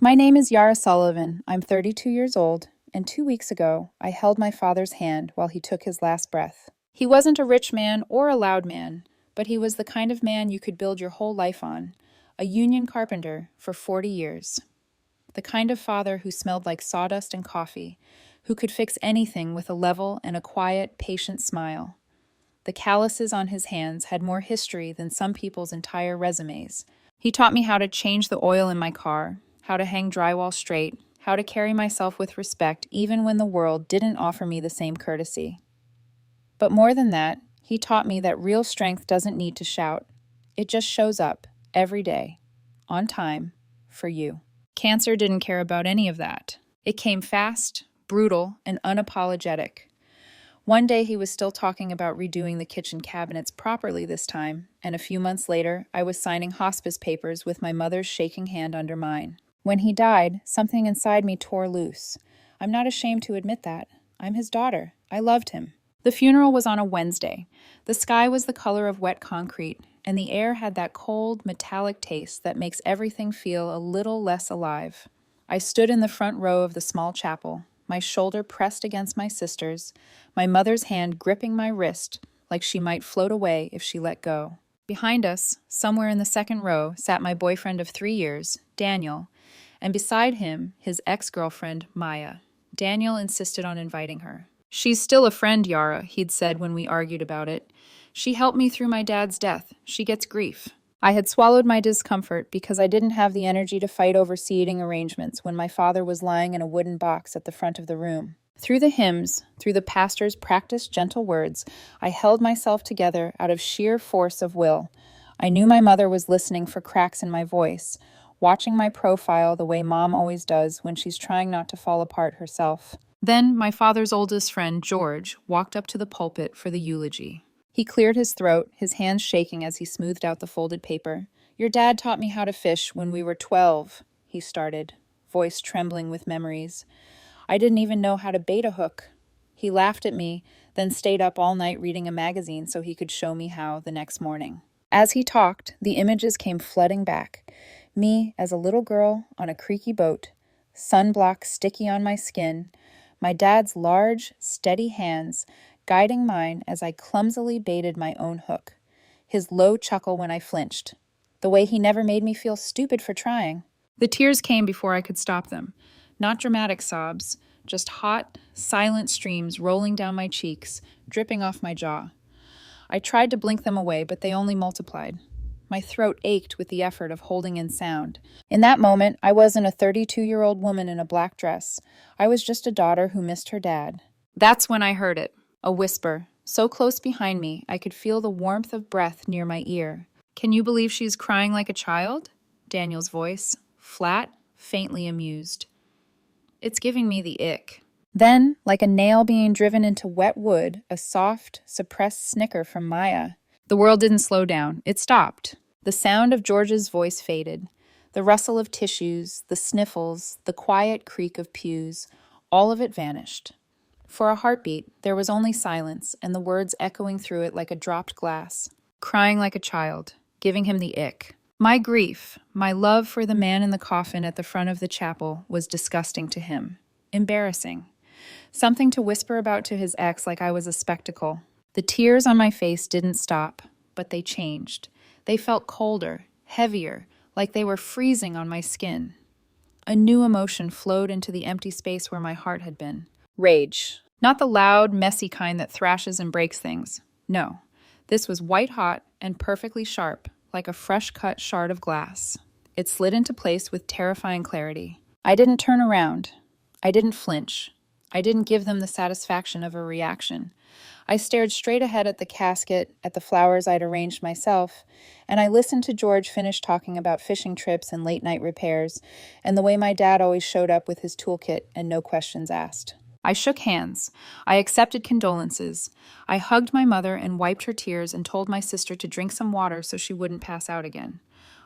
My name is Yara Sullivan. I'm 32 years old, and 2 weeks ago, I held my father's hand while he took his last breath. He wasn't a rich man or a loud man, but he was the kind of man you could build your whole life on, a union carpenter for 40 years. The kind of father who smelled like sawdust and coffee, who could fix anything with a level and a quiet, patient smile. The calluses on his hands had more history than some people's entire resumes. He taught me how to change the oil in my car, how to hang drywall straight, how to carry myself with respect even when the world didn't offer me the same courtesy. But more than that, he taught me that real strength doesn't need to shout. It just shows up, every day, on time, for you. Cancer didn't care about any of that. It came fast, brutal, and unapologetic. One day he was still talking about redoing the kitchen cabinets properly this time, and a few months later, I was signing hospice papers with my mother's shaking hand under mine. When he died, something inside me tore loose. I'm not ashamed to admit that. I'm his daughter. I loved him. The funeral was on a Wednesday. The sky was the color of wet concrete, and the air had that cold, metallic taste that makes everything feel a little less alive. I stood in the front row of the small chapel, my shoulder pressed against my sister's, my mother's hand gripping my wrist like she might float away if she let go. Behind us, somewhere in the second row, sat my boyfriend of 3 years, Daniel, and beside him, his ex-girlfriend, Maya. Daniel insisted on inviting her. "She's still a friend, Yara," he'd said when we argued about it. "She helped me through my dad's death. She gets grief." I had swallowed my discomfort because I didn't have the energy to fight over seating arrangements when my father was lying in a wooden box at the front of the room. Through the hymns, through the pastor's practiced gentle words, I held myself together out of sheer force of will. I knew my mother was listening for cracks in my voice, watching my profile the way Mom always does when she's trying not to fall apart herself. Then my father's oldest friend, George, walked up to the pulpit for the eulogy. He cleared his throat, his hands shaking as he smoothed out the folded paper. "Your dad taught me how to fish when we were 12, he started, voice trembling with memories. "I didn't even know how to bait a hook." He laughed at me, then stayed up all night reading a magazine so he could show me how the next morning. As he talked, the images came flooding back. Me as a little girl on a creaky boat, sunblock sticky on my skin, my dad's large, steady hands guiding mine as I clumsily baited my own hook, his low chuckle when I flinched, the way he never made me feel stupid for trying. The tears came before I could stop them, not dramatic sobs, just hot, silent streams rolling down my cheeks, dripping off my jaw. I tried to blink them away, but they only multiplied. My throat ached with the effort of holding in sound. In that moment, I wasn't a 32-year-old woman in a black dress. I was just a daughter who missed her dad. That's when I heard it, a whisper, so close behind me I could feel the warmth of breath near my ear. "Can you believe she's crying like a child?" Daniel's voice, flat, faintly amused. "It's giving me the ick." Then, like a nail being driven into wet wood, a soft, suppressed snicker from Maya. The world didn't slow down. It stopped. The sound of George's voice faded. The rustle of tissues, the sniffles, the quiet creak of pews, all of it vanished. For a heartbeat, there was only silence, and the words echoing through it like a dropped glass. Crying like a child, giving him the ick. My grief, my love for the man in the coffin at the front of the chapel, was disgusting to him. Embarrassing. Something to whisper about to his ex like I was a spectacle. The tears on my face didn't stop, but they changed. They felt colder, heavier, like they were freezing on my skin. A new emotion flowed into the empty space where my heart had been. Rage. Not the loud, messy kind that thrashes and breaks things. No. This was white-hot and perfectly sharp, like a fresh-cut shard of glass. It slid into place with terrifying clarity. I didn't turn around. I didn't flinch. I didn't give them the satisfaction of a reaction. I stared straight ahead at the casket, at the flowers I'd arranged myself, and I listened to George finish talking about fishing trips and late-night repairs, and the way my dad always showed up with his toolkit and no questions asked. I shook hands. I accepted condolences. I hugged my mother and wiped her tears and told my sister to drink some water so she wouldn't pass out again.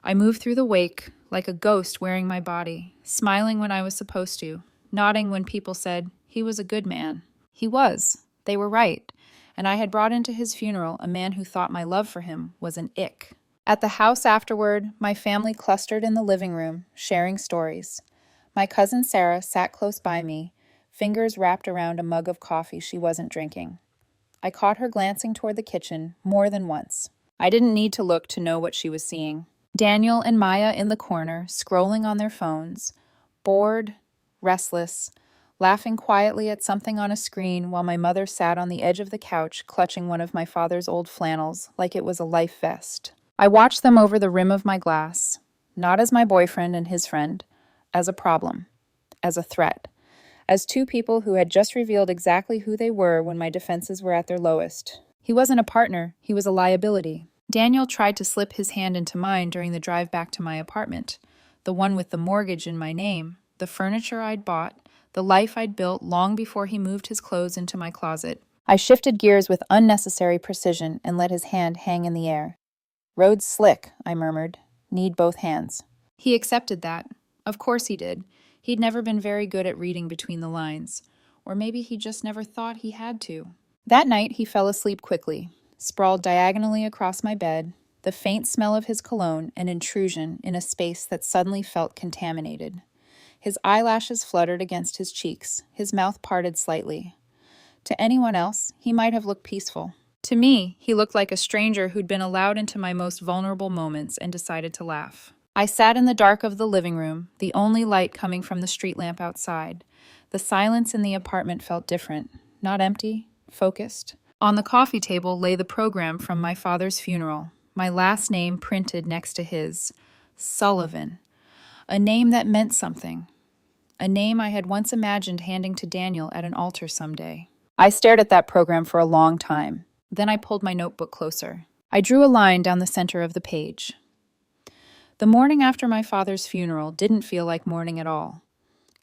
I moved through the wake, like a ghost wearing my body, smiling when I was supposed to, nodding when people said, "He was a good man." He was. They were right. And I had brought into his funeral a man who thought my love for him was an ick. At the house afterward, my family clustered in the living room, sharing stories. My cousin Sarah sat close by me, fingers wrapped around a mug of coffee she wasn't drinking. I caught her glancing toward the kitchen more than once. I didn't need to look to know what she was seeing. Daniel and Maya in the corner, scrolling on their phones, bored, restless, laughing quietly at something on a screen while my mother sat on the edge of the couch clutching one of my father's old flannels like it was a life vest. I watched them over the rim of my glass, not as my boyfriend and his friend, as a problem, as a threat, as two people who had just revealed exactly who they were when my defenses were at their lowest. He wasn't a partner, he was a liability. Daniel tried to slip his hand into mine during the drive back to my apartment, the one with the mortgage in my name, the furniture I'd bought, the life I'd built long before he moved his clothes into my closet. I shifted gears with unnecessary precision and let his hand hang in the air. "Road's slick," I murmured. "Need both hands." He accepted that. Of course he did. He'd never been very good at reading between the lines. Or maybe he just never thought he had to. That night he fell asleep quickly, sprawled diagonally across my bed, the faint smell of his cologne an intrusion in a space that suddenly felt contaminated. His eyelashes fluttered against his cheeks, his mouth parted slightly. To anyone else, he might have looked peaceful. To me, he looked like a stranger who'd been allowed into my most vulnerable moments and decided to laugh. I sat in the dark of the living room, the only light coming from the street lamp outside. The silence in the apartment felt different, not empty, focused. On the coffee table lay the program from my father's funeral, my last name printed next to his. Sullivan. A name that meant something. A name I had once imagined handing to Daniel at an altar someday. I stared at that program for a long time. Then I pulled my notebook closer. I drew a line down the center of the page. The morning after my father's funeral didn't feel like morning at all.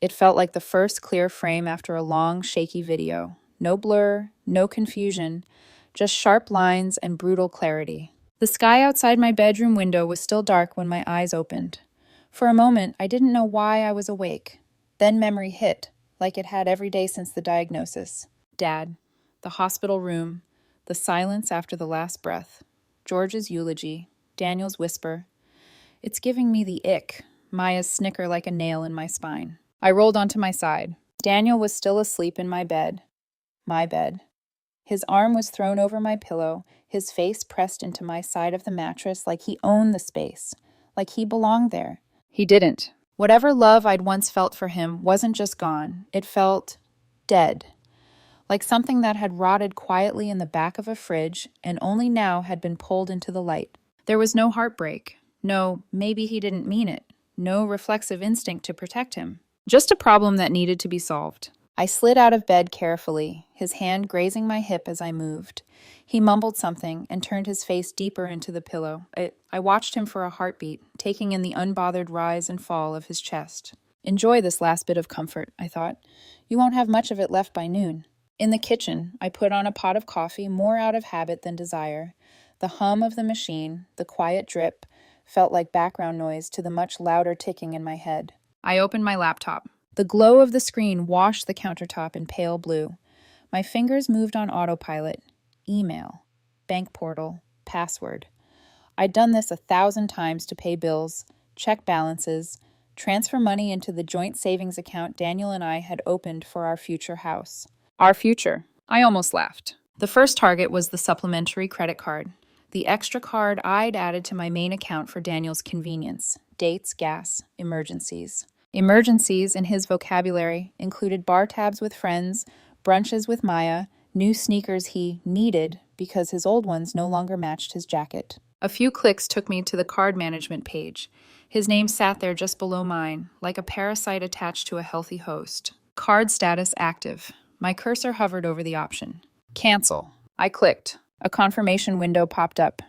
It felt like the first clear frame after a long, shaky video. No blur, no confusion, just sharp lines and brutal clarity. The sky outside my bedroom window was still dark when my eyes opened. For a moment, I didn't know why I was awake. Then memory hit, like it had every day since the diagnosis. Dad, the hospital room, the silence after the last breath, George's eulogy, Daniel's whisper. It's giving me the ick, Maya's snicker like a nail in my spine. I rolled onto my side. Daniel was still asleep in my bed. My bed. His arm was thrown over my pillow, his face pressed into my side of the mattress like he owned the space, like he belonged there. He didn't. Whatever love I'd once felt for him wasn't just gone. It felt dead. Like something that had rotted quietly in the back of a fridge and only now had been pulled into the light. There was no heartbreak. No, maybe he didn't mean it. No reflexive instinct to protect him. Just a problem that needed to be solved. I slid out of bed carefully, his hand grazing my hip as I moved. He mumbled something and turned his face deeper into the pillow. I watched him for a heartbeat, taking in the unbothered rise and fall of his chest. Enjoy this last bit of comfort, I thought. You won't have much of it left by noon. In the kitchen, I put on a pot of coffee more out of habit than desire. The hum of the machine, the quiet drip, felt like background noise to the much louder ticking in my head. I opened my laptop. The glow of the screen washed the countertop in pale blue. My fingers moved on autopilot. Email, bank portal, password. I'd done this 1,000 times to pay bills, check balances, transfer money into the joint savings account Daniel and I had opened for our future house. Our future. I almost laughed. The first target was the supplementary credit card. The extra card I'd added to my main account for Daniel's convenience. Dates, gas, emergencies. Emergencies, in his vocabulary, included bar tabs with friends, brunches with Maya, new sneakers he needed because his old ones no longer matched his jacket. A few clicks took me to the card management page. His name sat there just below mine, like a parasite attached to a healthy host. Card status active. My cursor hovered over the option. Cancel. I clicked. A confirmation window popped up.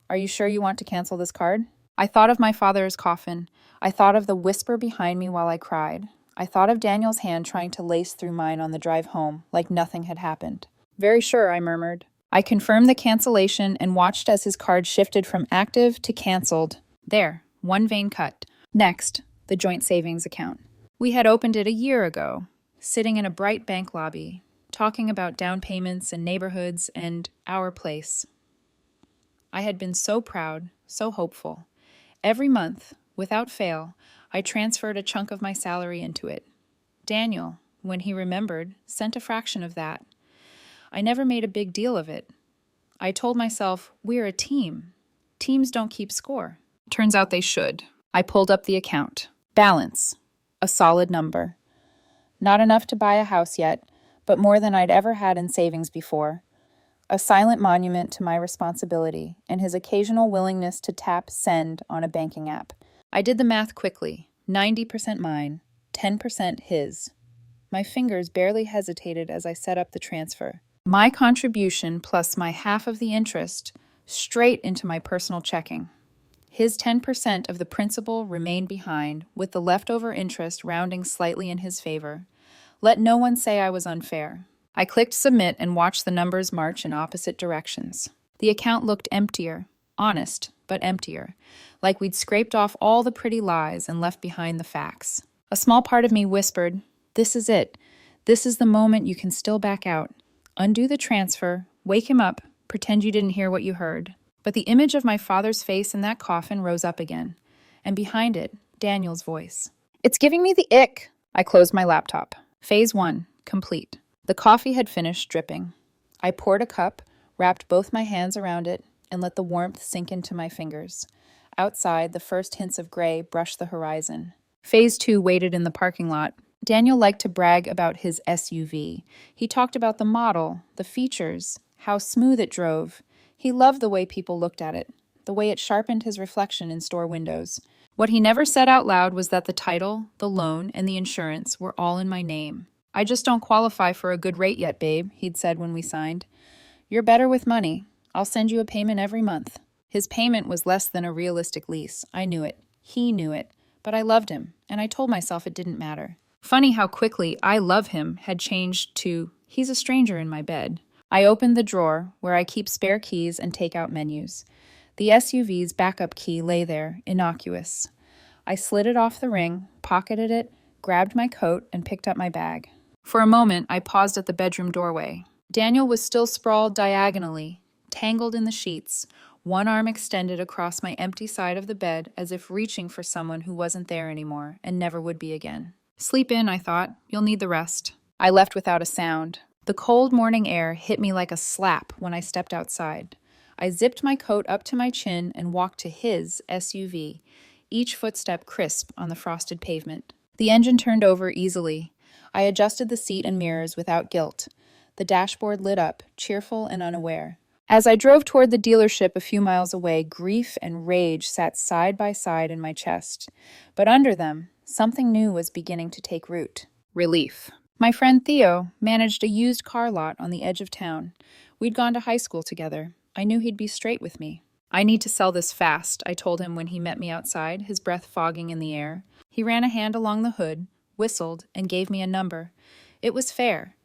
Are you sure you want to cancel this card? I thought of my father's coffin. I thought of the whisper behind me while I cried. I thought of Daniel's hand trying to lace through mine on the drive home, like nothing had happened. Very sure, I murmured. I confirmed the cancellation and watched as his card shifted from active to canceled. There, one vein cut. Next, the joint savings account. We had opened it a year ago, sitting in a bright bank lobby, talking about down payments and neighborhoods and our place. I had been so proud, so hopeful. Every month, without fail, I transferred a chunk of my salary into it. Daniel, when he remembered, sent a fraction of that. I never made a big deal of it. I told myself, we're a team. Teams don't keep score. Turns out they should. I pulled up the account. Balance. A solid number. Not enough to buy a house yet, but more than I'd ever had in savings before. A silent monument to my responsibility and his occasional willingness to tap send on a banking app. I did the math quickly. 90% mine, 10% his. My fingers barely hesitated as I set up the transfer. My contribution plus my half of the interest straight into my personal checking. His 10% of the principal remained behind, with the leftover interest rounding slightly in his favor. Let no one say I was unfair. I clicked submit and watched the numbers march in opposite directions. The account looked emptier, honest, but emptier, like we'd scraped off all the pretty lies and left behind the facts. A small part of me whispered, this is it. This is the moment you can still back out. Undo the transfer, wake him up, pretend you didn't hear what you heard. But the image of my father's face in that coffin rose up again, and behind it, Daniel's voice. It's giving me the ick. I closed my laptop. Phase 1, complete. The coffee had finished dripping. I poured a cup, wrapped both my hands around it, and let the warmth sink into my fingers. Outside, the first hints of gray brushed the horizon. Phase 2 waited in the parking lot. Daniel liked to brag about his SUV. He talked about the model, the features, how smooth it drove. He loved the way people looked at it, the way it sharpened his reflection in store windows. What he never said out loud was that the title, the loan, and the insurance were all in my name. I just don't qualify for a good rate yet, babe, he'd said when we signed. You're better with money. I'll send you a payment every month. His payment was less than a realistic lease. I knew it. He knew it. But I loved him, and I told myself it didn't matter. Funny how quickly I love him had changed to he's a stranger in my bed. I opened the drawer where I keep spare keys and take-out menus. The SUV's backup key lay there, innocuous. I slid it off the ring, pocketed it, grabbed my coat, and picked up my bag. For a moment, I paused at the bedroom doorway. Daniel was still sprawled diagonally, tangled in the sheets, one arm extended across my empty side of the bed as if reaching for someone who wasn't there anymore and never would be again. Sleep in, I thought. You'll need the rest. I left without a sound. The cold morning air hit me like a slap when I stepped outside. I zipped my coat up to my chin and walked to his SUV, each footstep crisp on the frosted pavement. The engine turned over easily. I adjusted the seat and mirrors without guilt. The dashboard lit up, cheerful and unaware. As I drove toward the dealership a few miles away, grief and rage sat side by side in my chest. But under them, something new was beginning to take root. Relief. My friend Theo managed a used car lot on the edge of town. We'd gone to high school together. I knew he'd be straight with me. I need to sell this fast, I told him when he met me outside, his breath fogging in the air. He ran a hand along the hood, whistled, and gave me a number. It was fair.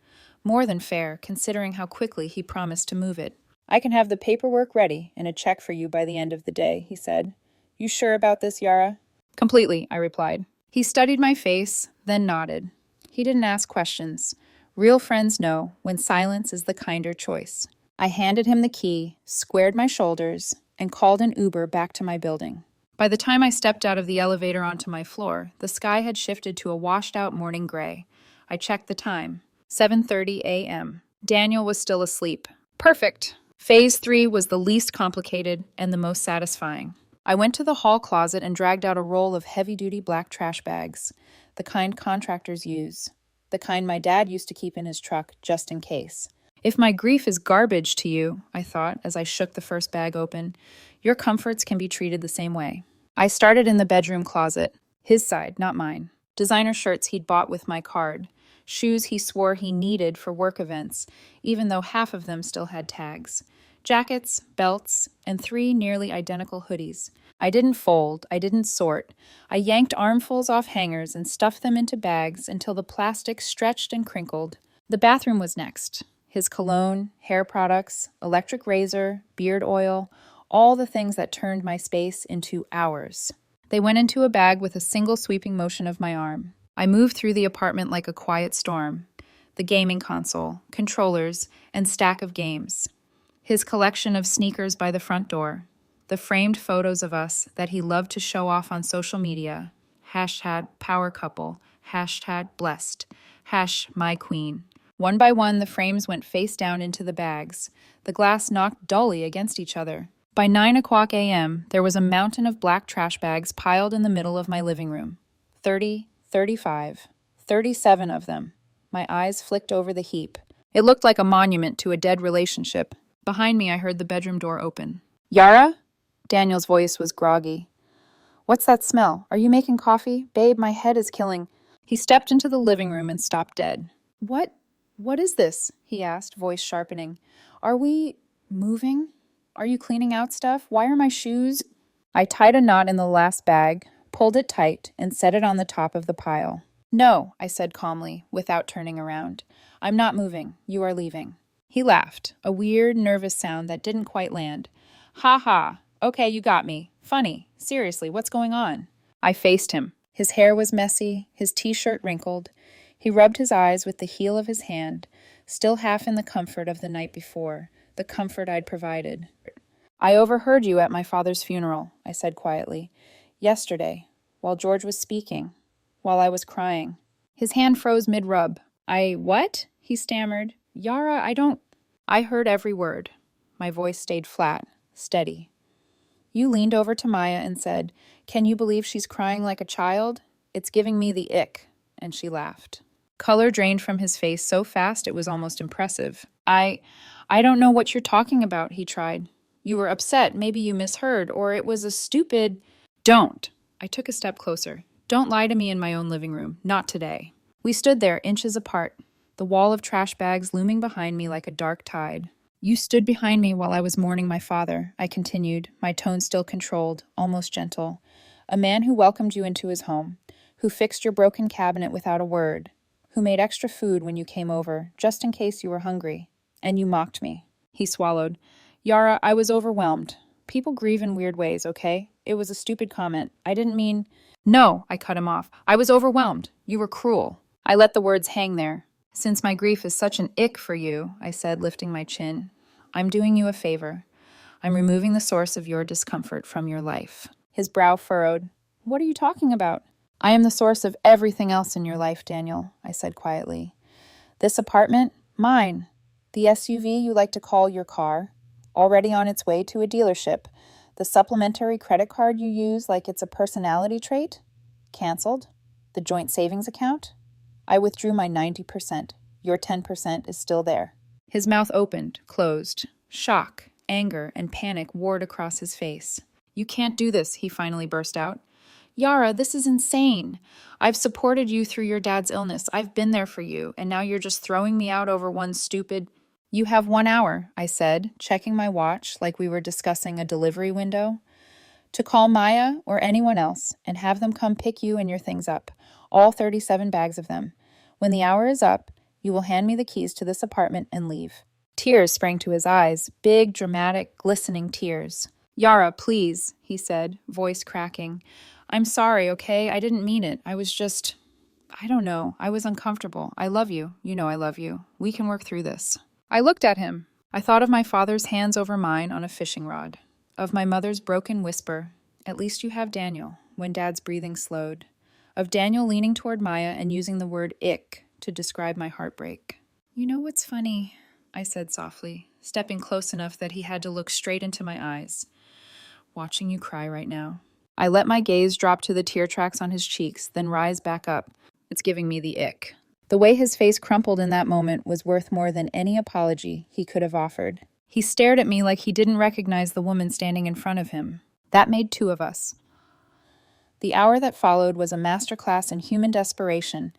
More than fair, considering how quickly he promised to move it. I can have the paperwork ready and a check for you by the end of the day, he said. You sure about this, Yara? Completely, I replied. He studied my face, then nodded. He didn't ask questions. Real friends know when silence is the kinder choice. I handed him the key, squared my shoulders, and called an Uber back to my building. By the time I stepped out of the elevator onto my floor, the sky had shifted to a washed-out morning gray. I checked the time. 7:30 a.m. Daniel was still asleep. Perfect! Phase 3 was the least complicated and the most satisfying. I went to the hall closet and dragged out a roll of heavy-duty black trash bags, the kind contractors use, the kind my dad used to keep in his truck just in case. If my grief is garbage to you, I thought as I shook the first bag open, your comforts can be treated the same way. I started in the bedroom closet, his side, not mine. Designer shirts he'd bought with my card, shoes he swore he needed for work events, even though half of them still had tags. Jackets, belts, and 3 nearly identical hoodies. I didn't fold, I didn't sort. I yanked armfuls off hangers and stuffed them into bags until the plastic stretched and crinkled. The bathroom was next. His cologne, hair products, electric razor, beard oil, all the things that turned my space into ours. They went into a bag with a single sweeping motion of my arm. I moved through the apartment like a quiet storm. The gaming console, controllers, and stack of games. His collection of sneakers by the front door. The framed photos of us that he loved to show off on social media. Hashtag power couple. Hashtag blessed. Hash my queen. One by one, the frames went face down into the bags. The glass knocked dully against each other. By 9 o'clock a.m., there was a mountain of black trash bags piled in the middle of my living room. 30, 35, 37 of them. My eyes flicked over the heap. It looked like a monument to a dead relationship. Behind me, I heard the bedroom door open. Yara? Daniel's voice was groggy. What's that smell? Are you making coffee? Babe, my head is killing. He stepped into the living room and stopped dead. What is this? He asked, voice sharpening. Are we moving? Are you cleaning out stuff? Why are my shoes? I tied a knot in the last bag, pulled it tight, and set it on the top of the pile. No, I said calmly, without turning around. I'm not moving. You are leaving. He laughed, a weird, nervous sound that didn't quite land. Ha ha. Okay, you got me. Funny. Seriously, what's going on? I faced him. His hair was messy, his t-shirt wrinkled. He rubbed his eyes with the heel of his hand, still half in the comfort of the night before, the comfort I'd provided. I overheard you at my father's funeral, I said quietly. Yesterday, while George was speaking, while I was crying. His hand froze mid-rub. What? He stammered. Yara, I heard every word. My voice stayed flat, steady. You leaned over to Maya and said, Can you believe she's crying like a child? It's giving me the ick. And she laughed. Color drained from his face so fast it was almost impressive. I don't know what you're talking about, he tried. You were upset, maybe you misheard, or it was a stupid... Don't. I took a step closer. Don't lie to me in my own living room. Not today. We stood there, inches apart, the wall of trash bags looming behind me like a dark tide. You stood behind me while I was mourning my father, I continued, my tone still controlled, almost gentle. A man who welcomed you into his home, who fixed your broken cabinet without a word, who made extra food when you came over, just in case you were hungry. And you mocked me. He swallowed. Yara, I was overwhelmed. People grieve in weird ways, okay? It was a stupid comment. I didn't mean... No, I cut him off. I was overwhelmed. You were cruel. I let the words hang there. Since my grief is such an ick for you, I said, lifting my chin, I'm doing you a favor. I'm removing the source of your discomfort from your life. His brow furrowed. What are you talking about? I am the source of everything else in your life, Daniel, I said quietly. This apartment, mine. The SUV you like to call your car, already on its way to a dealership. The supplementary credit card you use like it's a personality trait, canceled. The joint savings account. I withdrew my 90%. Your 10% is still there. His mouth opened, closed. Shock, anger, and panic warred across his face. You can't do this, he finally burst out. Yara, this is insane. I've supported you through your dad's illness. I've been there for you, and now you're just throwing me out over one stupid... You have 1 hour, I said, checking my watch like we were discussing a delivery window, to call Maya or anyone else and have them come pick you and your things up, all 37 bags of them. When the hour is up, you will hand me the keys to this apartment and leave. Tears sprang to his eyes, big, dramatic, glistening tears. Yara, please, he said, voice cracking. I'm sorry, okay? I didn't mean it. I was just... I don't know. I was uncomfortable. I love you. You know I love you. We can work through this. I looked at him. I thought of my father's hands over mine on a fishing rod, of my mother's broken whisper, at least you have Daniel, when Dad's breathing slowed, of Daniel leaning toward Maya and using the word ick to describe my heartbreak. You know what's funny? I said softly, stepping close enough that he had to look straight into my eyes. Watching you cry right now. I let my gaze drop to the tear tracks on his cheeks, then rise back up. It's giving me the ick. The way his face crumpled in that moment was worth more than any apology he could have offered. He stared at me like he didn't recognize the woman standing in front of him. That made two of us. The hour that followed was a masterclass in human desperation,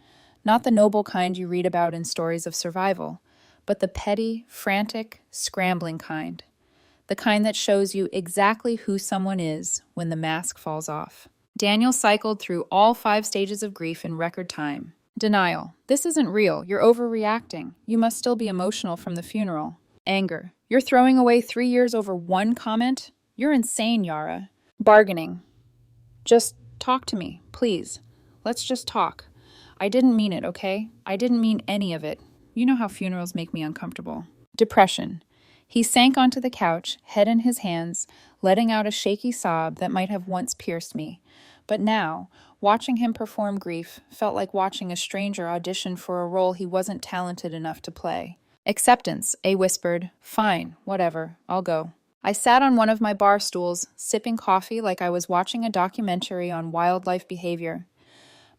not the noble kind you read about in stories of survival, but the petty, frantic, scrambling kind. The kind that shows you exactly who someone is when the mask falls off. Daniel cycled through all 5 stages of grief in record time. Denial. This isn't real. You're overreacting. You must still be emotional from the funeral. Anger. You're throwing away 3 years over one comment? You're insane, Yara. Bargaining. Just talk to me, please. Let's just talk. I didn't mean it, okay? I didn't mean any of it. You know how funerals make me uncomfortable. Depression. He sank onto the couch, head in his hands, letting out a shaky sob that might have once pierced me. But now, Watching him perform grief felt like watching a stranger audition for a role he wasn't talented enough to play. Acceptance, A whispered. Fine, whatever, I'll go. I sat on one of my bar stools, sipping coffee like I was watching a documentary on wildlife behavior.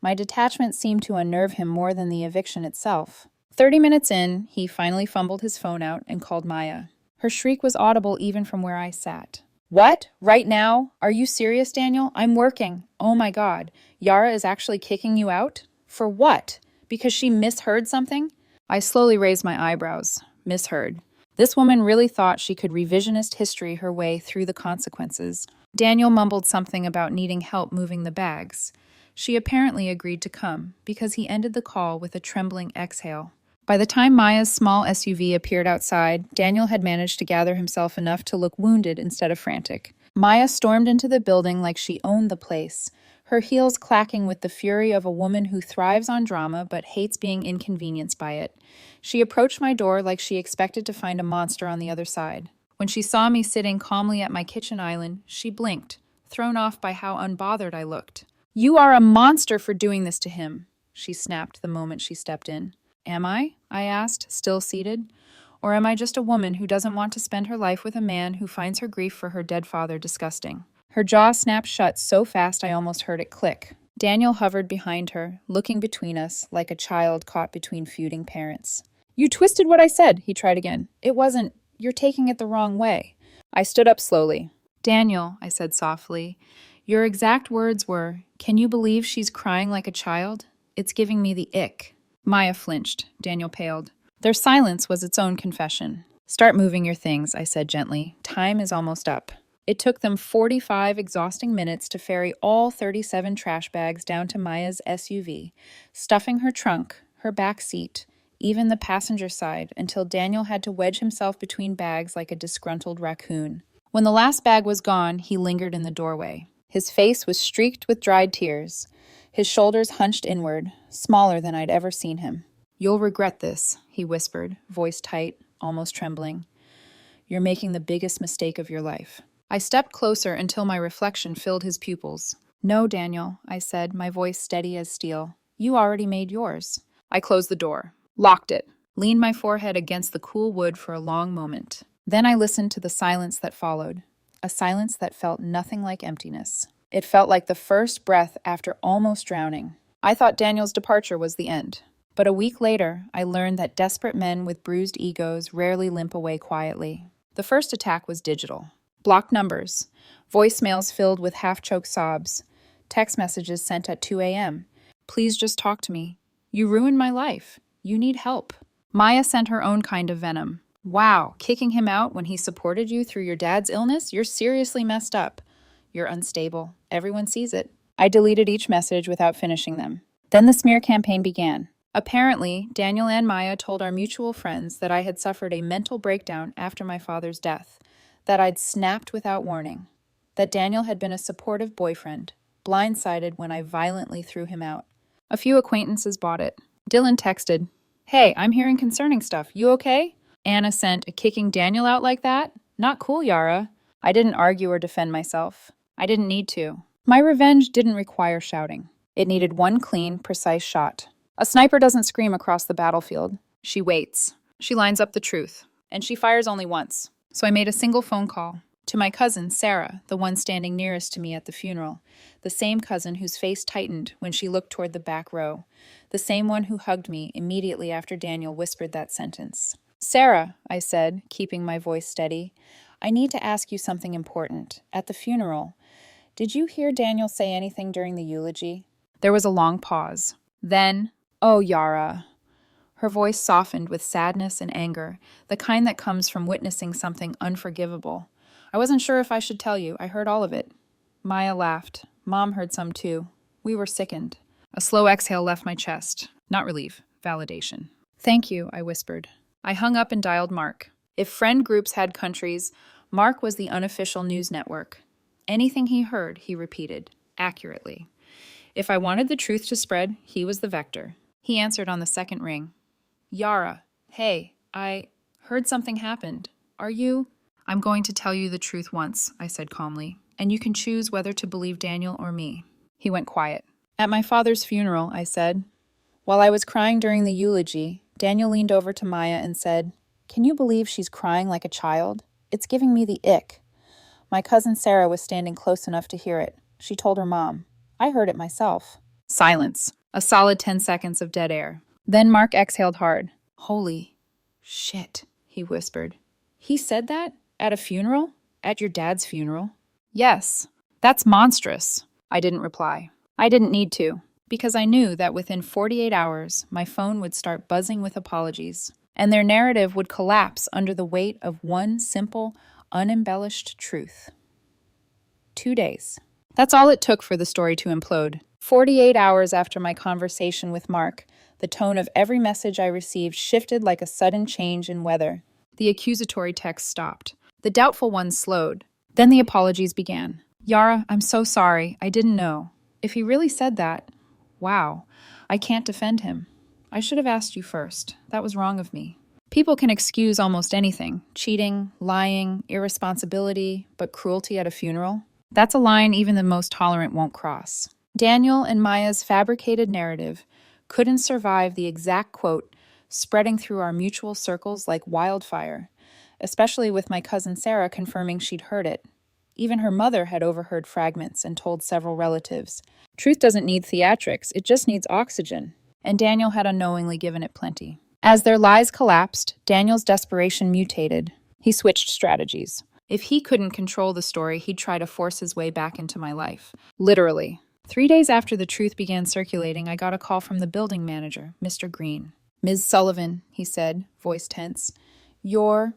My detachment seemed to unnerve him more than the eviction itself. 30 minutes in, he finally fumbled his phone out and called Maya. Her shriek was audible even from where I sat. What? Right now? Are you serious, Daniel? I'm working. Oh my God. Yara is actually kicking you out? For what? Because she misheard something? I slowly raised my eyebrows. Misheard. This woman really thought she could revisionist history her way through the consequences. Daniel mumbled something about needing help moving the bags. She apparently agreed to come, because he ended the call with a trembling exhale. By the time Maya's small SUV appeared outside, Daniel had managed to gather himself enough to look wounded instead of frantic. Maya stormed into the building like she owned the place, her heels clacking with the fury of a woman who thrives on drama but hates being inconvenienced by it. She approached my door like she expected to find a monster on the other side. When she saw me sitting calmly at my kitchen island, she blinked, thrown off by how unbothered I looked. You are a monster for doing this to him, she snapped the moment she stepped in. Am I? I asked, still seated. Or am I just a woman who doesn't want to spend her life with a man who finds her grief for her dead father disgusting? Her jaw snapped shut so fast I almost heard it click. Daniel hovered behind her, looking between us like a child caught between feuding parents. You twisted what I said, he tried again. It wasn't. You're taking it the wrong way. I stood up slowly. Daniel, I said softly, your exact words were, can you believe she's crying like a child? It's giving me the ick. Maya flinched. Daniel paled. Their silence was its own confession. Start moving your things, I said gently. Time is almost up. It took them 45 exhausting minutes to ferry all 37 trash bags down to Maya's SUV, stuffing her trunk, her back seat, even the passenger side, until Daniel had to wedge himself between bags like a disgruntled raccoon. When the last bag was gone, he lingered in the doorway. His face was streaked with dried tears. His shoulders hunched inward, smaller than I'd ever seen him. You'll regret this, he whispered, voice tight, almost trembling. You're making the biggest mistake of your life. I stepped closer until my reflection filled his pupils. No, Daniel, I said, my voice steady as steel. You already made yours. I closed the door, locked it, leaned my forehead against the cool wood for a long moment. Then I listened to the silence that followed, a silence that felt nothing like emptiness. It felt like the first breath after almost drowning. I thought Daniel's departure was the end. But a week later, I learned that desperate men with bruised egos rarely limp away quietly. The first attack was digital. Blocked numbers, voicemails filled with half-choked sobs, text messages sent at 2 a.m. Please just talk to me. You ruined my life. You need help. Maya sent her own kind of venom. Wow, kicking him out when he supported you through your dad's illness? You're seriously messed up. You're unstable. Everyone sees it. I deleted each message without finishing them. Then the smear campaign began. Apparently, Daniel and Maya told our mutual friends that I had suffered a mental breakdown after my father's death, that I'd snapped without warning, that Daniel had been a supportive boyfriend, blindsided when I violently threw him out. A few acquaintances bought it. Dylan texted, Hey, I'm hearing concerning stuff. You okay? Anna sent, kicking Daniel out like that? Not cool, Yara. I didn't argue or defend myself. I didn't need to. My revenge didn't require shouting. It needed one clean, precise shot. A sniper doesn't scream across the battlefield. She waits. She lines up the truth. And she fires only once. So I made a single phone call. To my cousin, Sarah, the one standing nearest to me at the funeral. The same cousin whose face tightened when she looked toward the back row. The same one who hugged me immediately after Daniel whispered that sentence. Sarah, I said, keeping my voice steady, I need to ask you something important. At the funeral, did you hear Daniel say anything during the eulogy? There was a long pause. Then, oh, Yara. Her voice softened with sadness and anger, the kind that comes from witnessing something unforgivable. I wasn't sure if I should tell you. I heard all of it. Maya laughed. Mom heard some too. We were sickened. A slow exhale left my chest. Not relief, validation. Thank you, I whispered. I hung up and dialed Mark. If friend groups had countries, Mark was the unofficial news network. Anything he heard, he repeated, accurately. If I wanted the truth to spread, he was the vector. He answered on the second ring. Yara, hey, I heard something happened. Are you? I'm going to tell you the truth once, I said calmly, and you can choose whether to believe Daniel or me. He went quiet. At my father's funeral, I said. While I was crying during the eulogy, Daniel leaned over to Maya and said, "Can you believe she's crying like a child? It's giving me the ick." My cousin Sarah was standing close enough to hear it. She told her mom. I heard it myself. Silence. A solid 10 seconds of dead air. Then Mark exhaled hard. Holy shit, he whispered. He said that? At a funeral? At your dad's funeral? Yes. That's monstrous. I didn't reply. I didn't need to, because I knew that within 48 hours, my phone would start buzzing with apologies, and their narrative would collapse under the weight of one simple, unembellished truth. 2 days. That's all it took for the story to implode. 48 hours after my conversation with Mark, the tone of every message I received shifted like a sudden change in weather. The accusatory texts stopped. The doubtful ones slowed. Then the apologies began. Yara, I'm so sorry. I didn't know. If he really said that, wow, I can't defend him. I should have asked you first. That was wrong of me. People can excuse almost anything. Cheating, lying, irresponsibility, but cruelty at a funeral? That's a line even the most tolerant won't cross. Daniel and Maya's fabricated narrative couldn't survive the exact quote spreading through our mutual circles like wildfire, especially with my cousin Sarah confirming she'd heard it. Even her mother had overheard fragments and told several relatives. Truth doesn't need theatrics, it just needs oxygen. And Daniel had unknowingly given it plenty. As their lies collapsed, Daniel's desperation mutated. He switched strategies. If he couldn't control the story, he'd try to force his way back into my life. Literally. 3 days after the truth began circulating, I got a call from the building manager, Mr. Green. Ms. Sullivan, he said, voice tense, your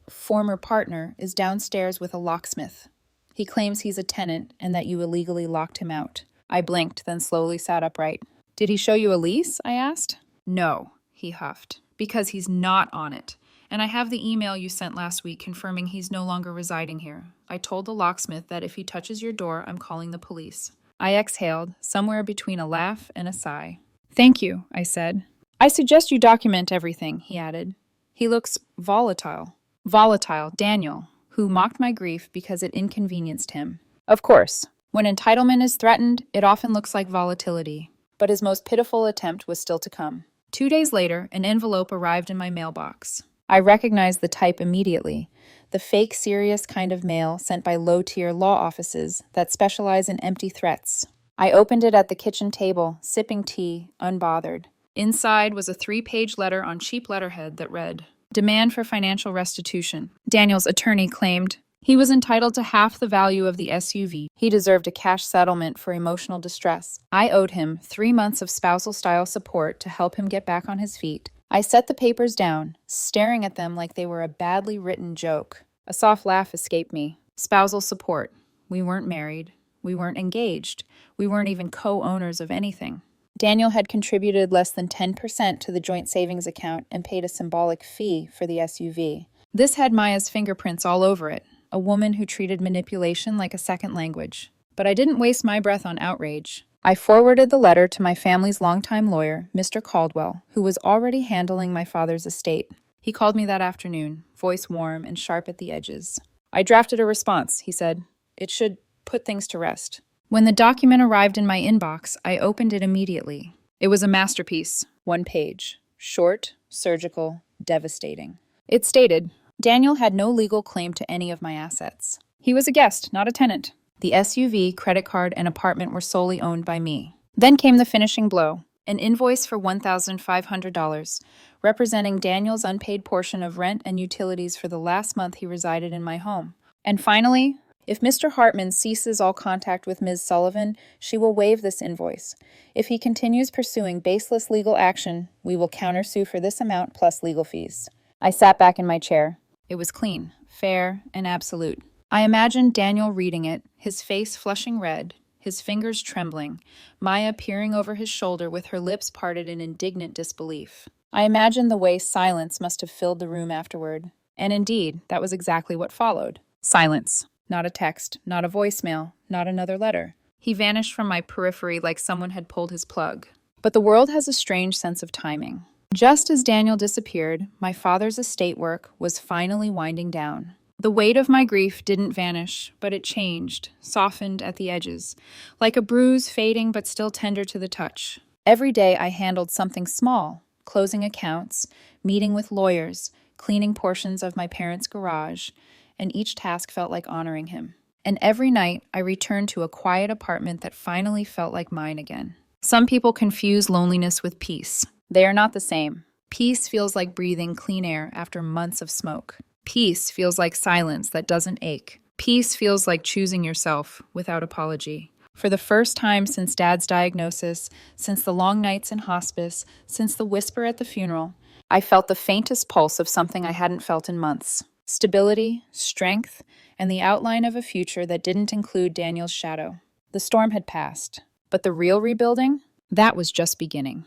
former partner is downstairs with a locksmith. He claims he's a tenant and that you illegally locked him out. I blinked, then slowly sat upright. Did he show you a lease? I asked. No, he huffed, because he's not on it. And I have the email you sent last week confirming he's no longer residing here. I told the locksmith that if he touches your door, I'm calling the police. I exhaled, somewhere between a laugh and a sigh. Thank you, I said. I suggest you document everything, he added. He looks volatile. Volatile, Daniel, who mocked my grief because it inconvenienced him. Of course, when entitlement is threatened, it often looks like volatility. But his most pitiful attempt was still to come. 2 days later, an envelope arrived in my mailbox. I recognized the type immediately. The fake, serious kind of mail sent by low-tier law offices that specialize in empty threats. I opened it at the kitchen table, sipping tea, unbothered. Inside was a 3-page letter on cheap letterhead that read, Demand for financial restitution. Daniel's attorney claimed he was entitled to half the value of the SUV. He deserved a cash settlement for emotional distress. I owed him 3 months of spousal-style support to help him get back on his feet. I set the papers down, staring at them like they were a badly written joke. A soft laugh escaped me. Spousal support. We weren't married. We weren't engaged. We weren't even co-owners of anything. Daniel had contributed less than 10% to the joint savings account and paid a symbolic fee for the SUV. This had Maya's fingerprints all over it, a woman who treated manipulation like a second language. But I didn't waste my breath on outrage. I forwarded the letter to my family's longtime lawyer, Mr. Caldwell, who was already handling my father's estate. He called me that afternoon, voice warm and sharp at the edges. I drafted a response, he said. It should put things to rest. When the document arrived in my inbox, I opened it immediately. It was a masterpiece, 1 page. Short, surgical, devastating. It stated, Daniel had no legal claim to any of my assets. He was a guest, not a tenant. The SUV, credit card, and apartment were solely owned by me. Then came the finishing blow, an invoice for $1,500, representing Daniel's unpaid portion of rent and utilities for the last month he resided in my home. And finally, if Mr. Hartman ceases all contact with Ms. Sullivan, she will waive this invoice. If he continues pursuing baseless legal action, we will countersue for this amount plus legal fees. I sat back in my chair. It was clean, fair, and absolute. I imagined Daniel reading it, his face flushing red, his fingers trembling, Maya peering over his shoulder with her lips parted in indignant disbelief. I imagined the way silence must have filled the room afterward. And indeed, that was exactly what followed. Silence. Not a text, not a voicemail, not another letter. He vanished from my periphery like someone had pulled his plug. But the world has a strange sense of timing. Just as Daniel disappeared, my father's estate work was finally winding down. The weight of my grief didn't vanish, but it changed, softened at the edges, like a bruise fading but still tender to the touch. Every day I handled something small, closing accounts, meeting with lawyers, cleaning portions of my parents' garage, and each task felt like honoring him. And every night I returned to a quiet apartment that finally felt like mine again. Some people confuse loneliness with peace. They are not the same. Peace feels like breathing clean air after months of smoke. Peace feels like silence that doesn't ache. Peace feels like choosing yourself without apology. For the first time since Dad's diagnosis, since the long nights in hospice, since the whisper at the funeral, I felt the faintest pulse of something I hadn't felt in months. Stability, strength, and the outline of a future that didn't include Daniel's shadow. The storm had passed, but the real rebuilding? That was just beginning.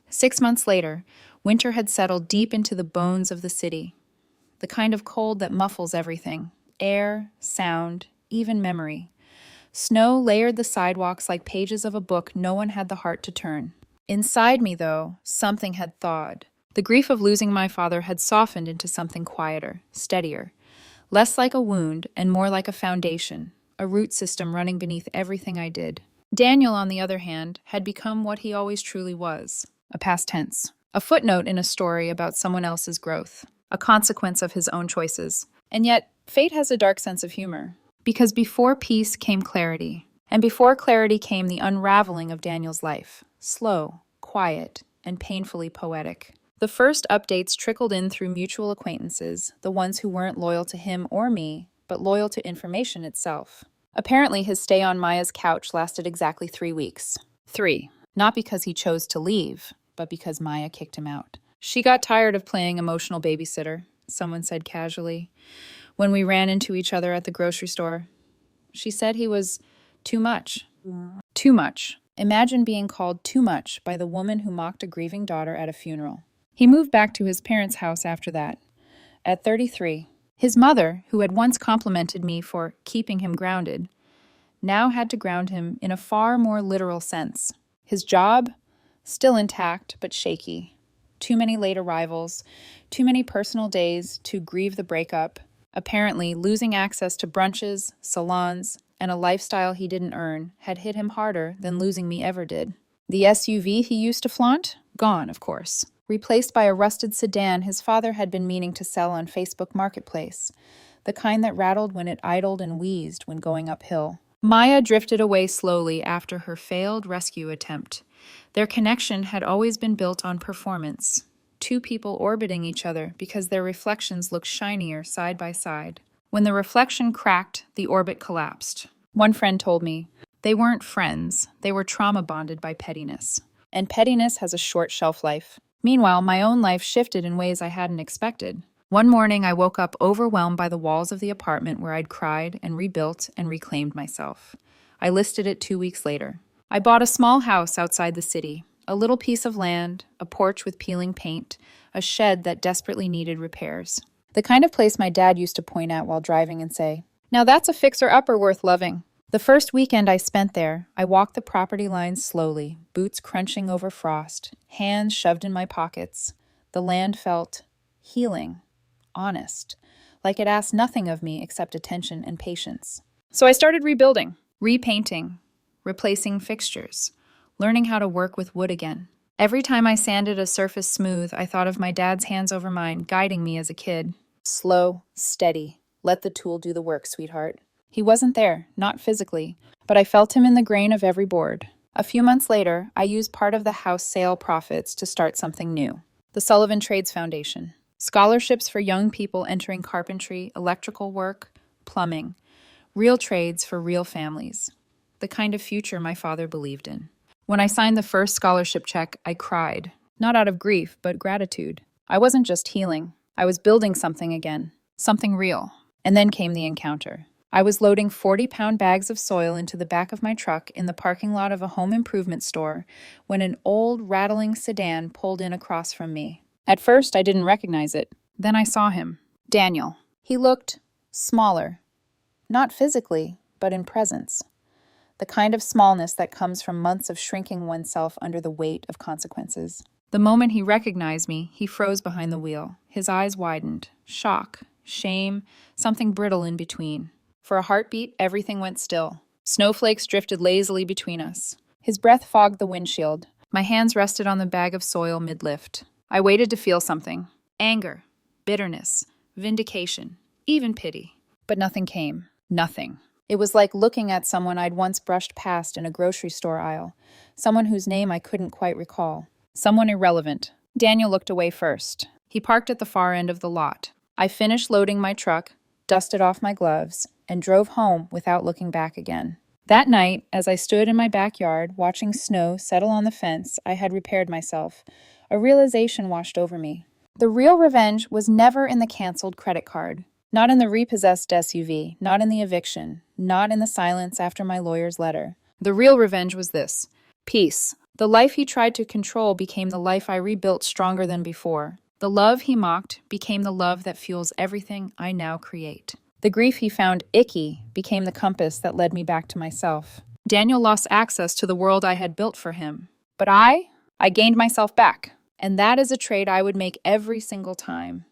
6 months later, winter had settled deep into the bones of the city. The kind of cold that muffles everything: air, sound, even memory. Snow layered the sidewalks like pages of a book no one had the heart to turn. Inside me, though, something had thawed. The grief of losing my father had softened into something quieter, steadier, less like a wound and more like a foundation, a root system running beneath everything I did. Daniel, on the other hand, had become what he always truly was: a past tense, a footnote in a story about someone else's growth, a consequence of his own choices. And yet, fate has a dark sense of humor. Because before peace came clarity, and before clarity came the unraveling of Daniel's life, slow, quiet, and painfully poetic. The first updates trickled in through mutual acquaintances, the ones who weren't loyal to him or me, but loyal to information itself. Apparently, his stay on Maya's couch lasted exactly 3 weeks. 3. Not because he chose to leave, but because Maya kicked him out. She got tired of playing emotional babysitter, someone said casually, when we ran into each other at the grocery store. She said he was too much. Too much. Imagine being called too much by the woman who mocked a grieving daughter at a funeral. He moved back to his parents' house after that. At 33, his mother, who had once complimented me for keeping him grounded, now had to ground him in a far more literal sense. His job? Still intact, but shaky. Too many late arrivals, too many personal days to grieve the breakup. Apparently, losing access to brunches, salons, and a lifestyle he didn't earn had hit him harder than losing me ever did. The SUV he used to flaunt? Gone, of course. Replaced by a rusted sedan his father had been meaning to sell on Facebook Marketplace, the kind that rattled when it idled and wheezed when going uphill. Maya drifted away slowly after her failed rescue attempt. Their connection had always been built on performance. Two people orbiting each other because their reflections looked shinier side by side. When the reflection cracked, the orbit collapsed. One friend told me, they weren't friends, they were trauma bonded by pettiness. And pettiness has a short shelf life. Meanwhile, my own life shifted in ways I hadn't expected. One morning, I woke up overwhelmed by the walls of the apartment where I'd cried and rebuilt and reclaimed myself. I listed it 2 weeks later. I bought a small house outside the city, a little piece of land, a porch with peeling paint, a shed that desperately needed repairs. The kind of place my dad used to point at while driving and say, "Now that's a fixer-upper worth loving." The first weekend I spent there, I walked the property lines slowly, boots crunching over frost, hands shoved in my pockets. The land felt healing, honest, like it asked nothing of me except attention and patience. So I started rebuilding, repainting, replacing fixtures, learning how to work with wood again. Every time I sanded a surface smooth, I thought of my dad's hands over mine, guiding me as a kid. Slow, steady. Let the tool do the work, sweetheart. He wasn't there, not physically, but I felt him in the grain of every board. A few months later, I used part of the house sale profits to start something new. The Sullivan Trades Foundation. Scholarships for young people entering carpentry, electrical work, plumbing. Real trades for real families. The kind of future my father believed in. When I signed the first scholarship check, I cried. Not out of grief, but gratitude. I wasn't just healing. I was building something again. Something real. And then came the encounter. I was loading 40-pound bags of soil into the back of my truck in the parking lot of a home improvement store when an old, rattling sedan pulled in across from me. At first, I didn't recognize it. Then I saw him. Daniel. He looked smaller. Not physically, but in presence. The kind of smallness that comes from months of shrinking oneself under the weight of consequences. The moment he recognized me, he froze behind the wheel. His eyes widened. Shock. shame, something brittle in between. For a heartbeat, everything went still. Snowflakes drifted lazily between us. His breath fogged the windshield. My hands rested on the bag of soil mid-lift. I waited to feel something. Anger, bitterness, vindication, even pity. But nothing came. Nothing. It was like looking at someone I'd once brushed past in a grocery store aisle. Someone whose name I couldn't quite recall. Someone irrelevant. Daniel looked away first. He parked at the far end of the lot. I finished loading my truck, dusted off my gloves, and drove home without looking back again. That night, as I stood in my backyard watching snow settle on the fence I had repaired myself, a realization washed over me. The real revenge was never in the canceled credit card. Not in the repossessed SUV, not in the eviction, not in the silence after my lawyer's letter. The real revenge was this: peace. The life he tried to control became the life I rebuilt stronger than before. The love he mocked became the love that fuels everything I now create. The grief he found icky became the compass that led me back to myself. Daniel lost access to the world I had built for him. But I gained myself back. And that is a trade I would make every single time.